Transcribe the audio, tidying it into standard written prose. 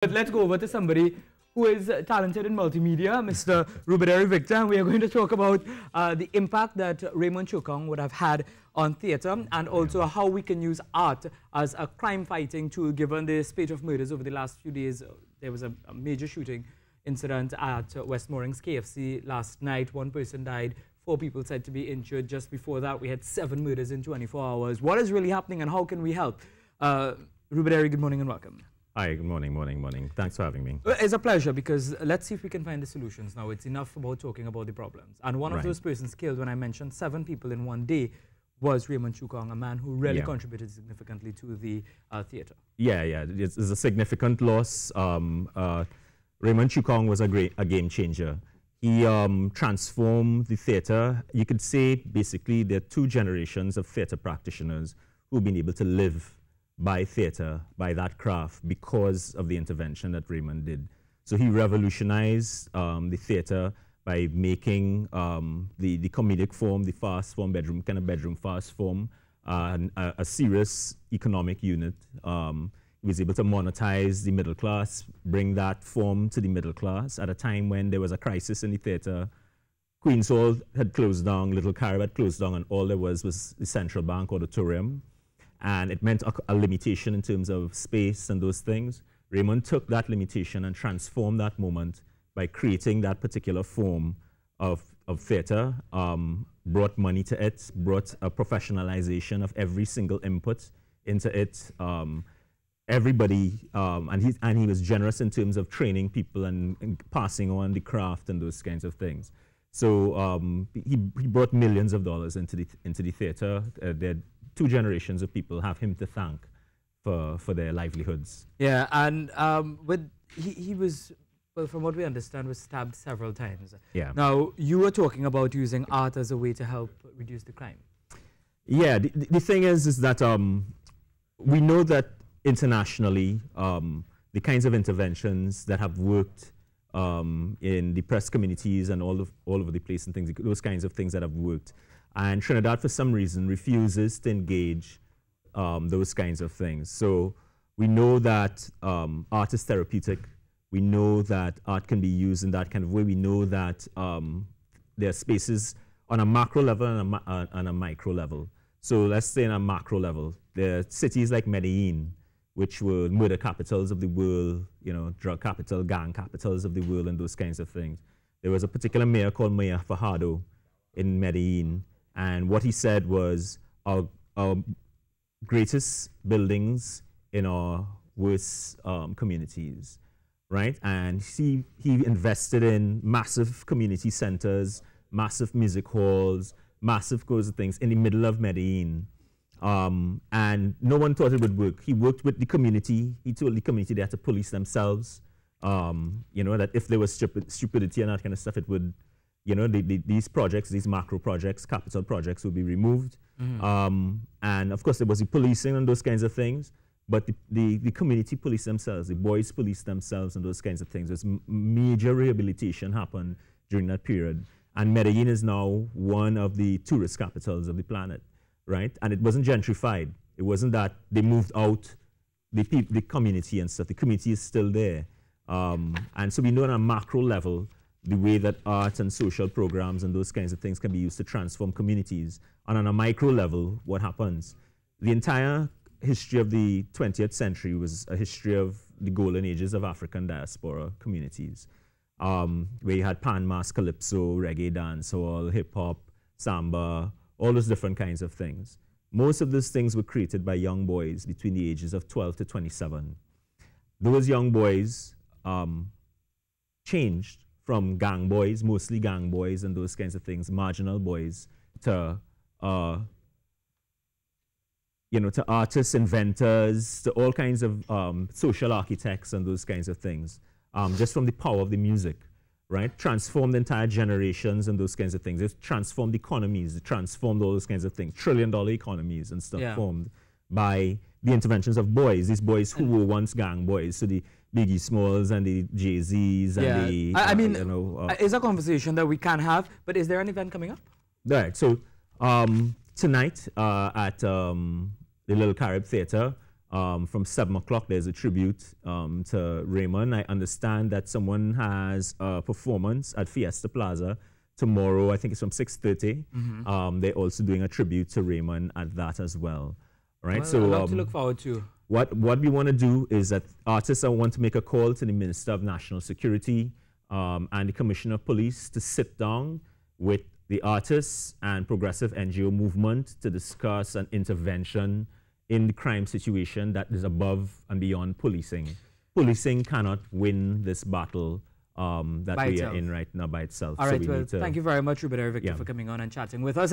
But let's go over to somebody who is talented in multimedia, Mr. Rubadiri Victor, and we are going to talk about the impact that Raymond Choo would have had on theatre, and also how we can use art as a crime-fighting tool, given the spate of murders over the last few days. There was a major shooting incident at West Moorings KFC last night. One person died, 4 people said to be injured. Just before that, we had 7 murders in 24 hours. What is really happening and how can we help? Rubadiri, good morning and welcome. Hi, good morning. Thanks for having me. It's a pleasure, because let's see if we can find the solutions now. It's enough about talking about the problems. And one of those persons killed, when I mentioned 7 people in one day, was Raymond Choo, a man who really contributed significantly to the theatre. Yeah, it's a significant loss. Raymond Choo was a game changer. He transformed the theatre. You could say, basically, there are 2 generations of theatre practitioners who've been able to live by theatre, by that craft, because of the intervention that Raymond did. So he revolutionized the theatre by making the comedic form, the fast form, bedroom fast form, a serious economic unit. He was able to monetize the middle class, bring that form to the middle class at a time when there was a crisis in the theatre. Queen's Hall had closed down, Little Carib had closed down, and all there was the Central Bank Auditorium. And it meant a limitation in terms of space and those things. Raymond took that limitation and transformed that moment by creating that particular form of theatre, brought money to it, brought a professionalization of every single input into it. Everybody, and he was generous in terms of training people and passing on the craft and those kinds of things. So he brought millions of dollars into the theatre. 2 generations of people have him to thank for their livelihoods. Yeah, and he was, well, from what we understand, was stabbed several times. Yeah. Now, you were talking about using art as a way to help reduce the crime. Yeah, the thing is that we know that internationally, the kinds of interventions that have worked in the press communities and all over the place and things, those kinds of things that have worked. And Trinidad, for some reason, refuses to engage those kinds of things. So we know that art is therapeutic. We know that art can be used in that kind of way. We know that there are spaces on a macro level and a micro level. So let's say on a macro level, there are cities like Medellin, which were murder capitals of the world, drug capital, gang capitals of the world, and those kinds of things. There was a particular mayor called Mayor Fajardo in Medellin. And what he said was, our greatest buildings in our worst communities, right? And he invested in massive community centers, massive music halls, massive kinds of things in the middle of Medellin. And no one thought it would work. He worked with the community. He told the community they had to police themselves. That if there was stupidity and that kind of stuff, it would, these projects, these macro projects, capital projects would be removed. And of course, there was the policing and those kinds of things, but the community policed themselves, the boys policed themselves and those kinds of things. There's major rehabilitation happened during that period. And Medellin is now one of the tourist capitals of the planet, right? And it wasn't gentrified. It wasn't that they moved out the community and stuff. The community is still there. And so we know on a macro level, the way that art and social programs and those kinds of things can be used to transform communities. And on a micro level, what happens? The entire history of the 20th century was a history of the golden ages of African diaspora communities, where you had pan, mass, calypso, reggae, dancehall, hip-hop, samba, all those different kinds of things. Most of those things were created by young boys between the ages of 12 to 27. Those young boys changed from gang boys, mostly gang boys and those kinds of things, marginal boys, to to artists, inventors, to all kinds of social architects and those kinds of things, just from the power of the music, right? Transformed entire generations and those kinds of things. It transformed economies, it transformed all those kinds of things, trillion-dollar economies and stuff formed by the interventions of boys, these boys who were once gang boys. So the Biggie Smalls and the Jay-Z's and the... I mean, it's a conversation that we can have, but is there an event coming up? Right, so tonight at the Little Carib Theatre, From 7 o'clock, there's a tribute to Raymond. I understand that someone has a performance at Fiesta Plaza tomorrow. I think it's from 6:30. They're also doing a tribute to Raymond at that as well. Right? Well, so a lot to look forward to. What we want to do is that artists want to make a call to the Minister of National Security and the Commissioner of Police to sit down with the artists and progressive NGO movement to discuss an intervention in the crime situation that is above and beyond policing. Policing cannot win this battle that we are in right now by itself. All right, well, thank you very much, Rubadiri Victor, Yeah. for coming on and chatting with us.